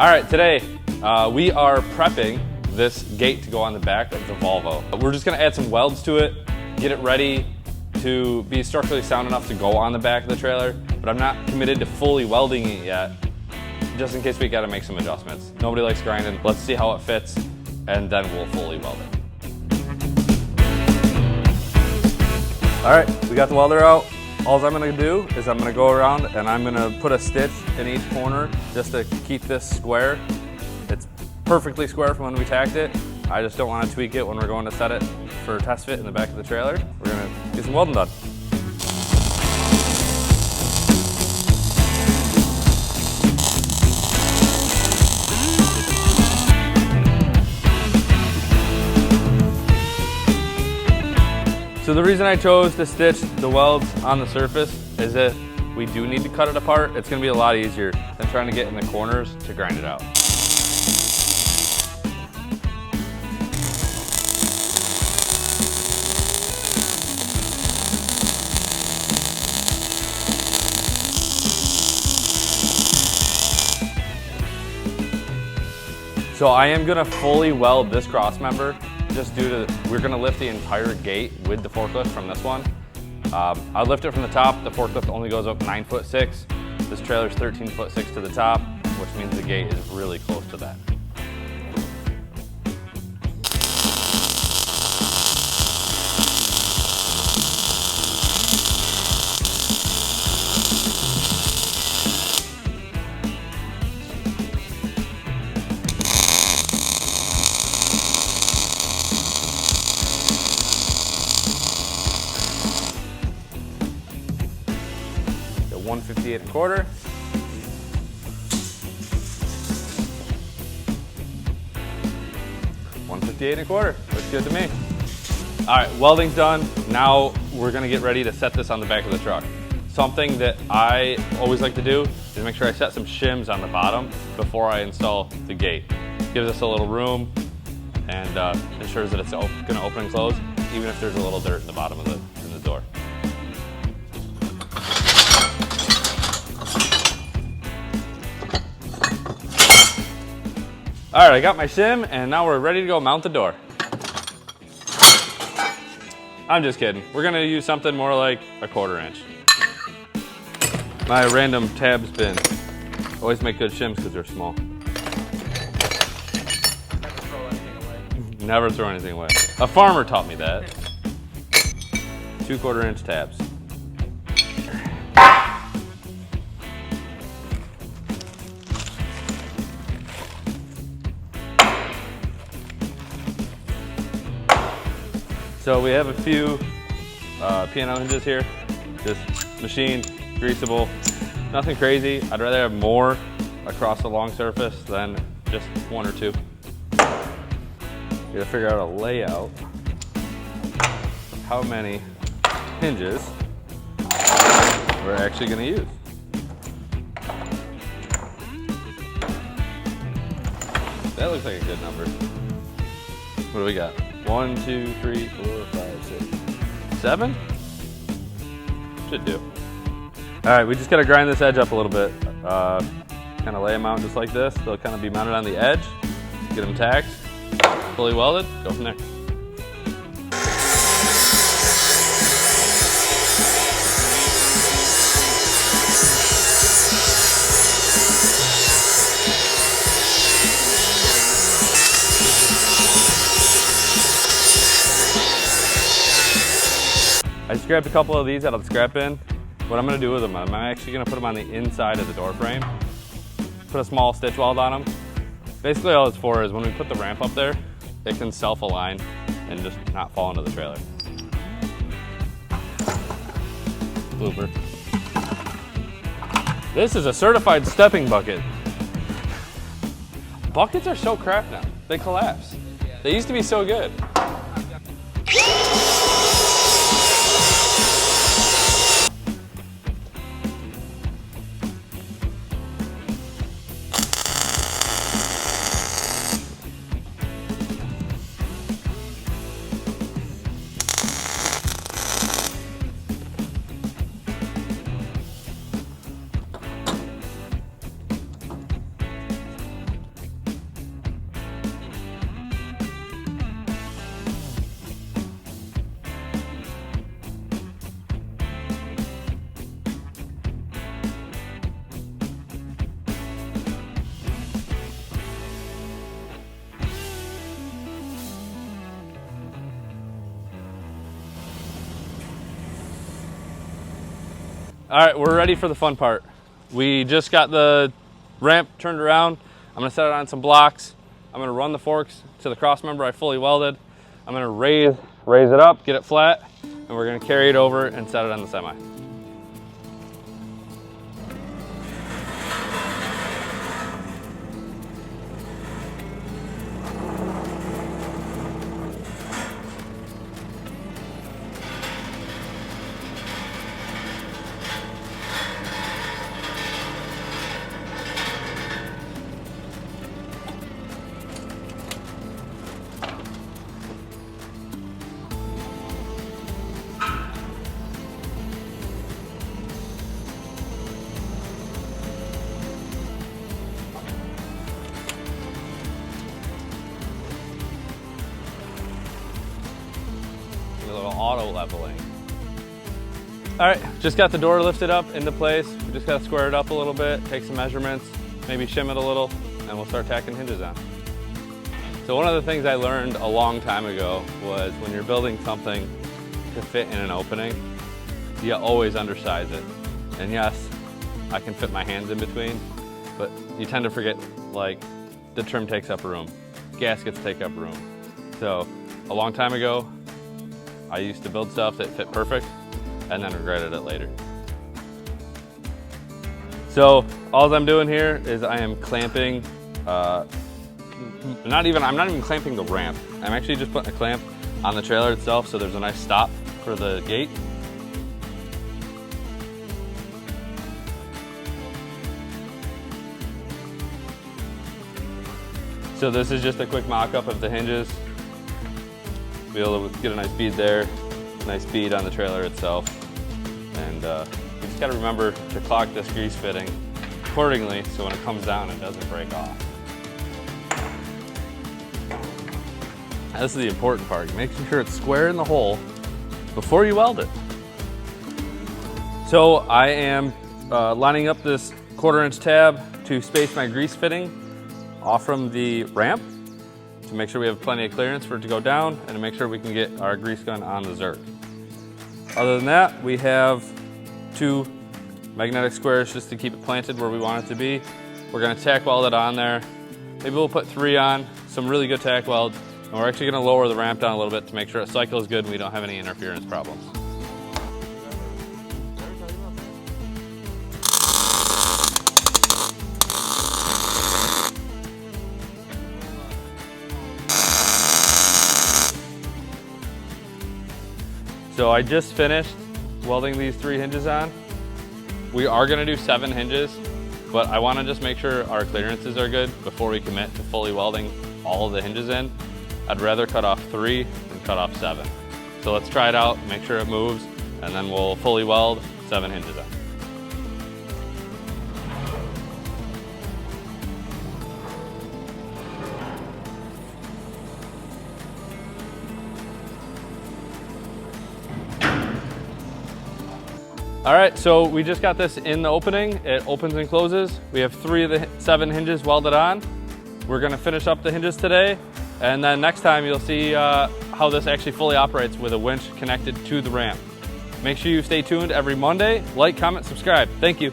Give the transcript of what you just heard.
All right, today we are prepping this gate to go on the back of the Volvo. We're just gonna add some welds to it, get it ready to be structurally sound enough to go on the back of the trailer, but I'm not committed to fully welding it yet, just in case we gotta make some adjustments. Nobody likes grinding. Let's see how it fits, and then we'll fully weld it. All right, we got the welder out. All I'm gonna do is I'm gonna go around and I'm gonna put a stitch in each corner just to keep this square. It's perfectly square from when we tacked it. I just don't want to tweak it when we're going to set it for test fit in the back of the trailer. We're gonna get some welding done. So the reason I chose to stitch the welds on the surface is that we do need to cut it apart. It's gonna be a lot easier than trying to get in the corners to grind it out. So I am gonna fully weld this cross member just due to, we're gonna lift the entire gate with the forklift from this one. I lift it from the top. The forklift only goes up 9'6". This trailer's 13'6" to the top, which means the gate is really close to that. So 158 1/4. Looks good to me. All right, welding's done. Now we're gonna get ready to set this on the back of the truck. Something that I always like to do is make sure I set some shims on the bottom before I install the gate. Gives us a little room and ensures that it's gonna open and close, even if there's a little dirt in the bottom of the door. All right, I got my shim, and now we're ready to go mount the door. I'm just kidding. We're gonna use something more like a 1/4 inch. My random tabs bin. Always make good shims because they're small. Never throw anything away. A farmer taught me that. 2/4 inch tabs. So we have a few P&L hinges here, just machined, greasable, nothing crazy. I'd rather have more across the long surface than just 1 or 2. You gotta figure out a layout, how many hinges we're actually gonna use. That looks like a good number. What do we got? 1, 2, 3, 4, 5, 6, 7? Should do. All right, we just gotta grind this edge up a little bit. Kind of lay them out just like this. They'll kind of be mounted on the edge. Get them tacked, fully welded, go from there. I just grabbed a couple of these out of the scrap bin. What I'm gonna do with them, I'm actually gonna put them on the inside of the door frame. Put a small stitch weld on them. Basically all it's for is when we put the ramp up there, it can self-align and just not fall into the trailer. Blooper. This is a certified stepping bucket. Buckets are so crap now, they collapse. They used to be so good. All right, we're ready for the fun part. We just got the ramp turned around. I'm gonna set it on some blocks. I'm gonna run the forks to the cross member I fully welded. I'm gonna raise it up, get it flat, and we're gonna carry it over and set it on the semi. A little auto leveling. All right, just got the door lifted up into place. We just got to square it up a little bit, take some measurements, maybe shim it a little, and we'll start tacking hinges on. So one of the things I learned a long time ago was when you're building something to fit in an opening, you always undersize it. And yes, I can fit my hands in between, but you tend to forget, like, the trim takes up room, gaskets take up room. So a long time ago, I used to build stuff that fit perfect and then regretted it later. So all I'm doing here is I am clamping, I'm not even clamping the ramp. I'm actually just putting a clamp on the trailer itself so there's a nice stop for the gate. So this is just a quick mock-up of the hinges. Be able to get a nice bead there, nice bead on the trailer itself. And we just gotta remember to clock this grease fitting accordingly so when it comes down it doesn't break off. Now, this is the important part, making sure it's square in the hole before you weld it. So I am lining up this 1/4" tab to space my grease fitting off from the ramp, to make sure we have plenty of clearance for it to go down and to make sure we can get our grease gun on the Zerk. Other than that, we have 2 magnetic squares just to keep it planted where we want it to be. We're gonna tack weld it on there. Maybe we'll put 3 on, some really good tack welds, and we're actually gonna lower the ramp down a little bit to make sure it cycles good and we don't have any interference problems. So I just finished welding these 3 hinges on. We are gonna do 7 hinges, but I wanna just make sure our clearances are good before we commit to fully welding all of the hinges in. I'd rather cut off 3 than cut off 7. So let's try it out, make sure it moves, and then we'll fully weld 7 hinges on. All right, so we just got this in the opening. It opens and closes. We have 3 of the 7 hinges welded on. We're gonna finish up the hinges today, and then next time you'll see how this actually fully operates with a winch connected to the ramp. Make sure you stay tuned every Monday. Like, comment, subscribe. Thank you.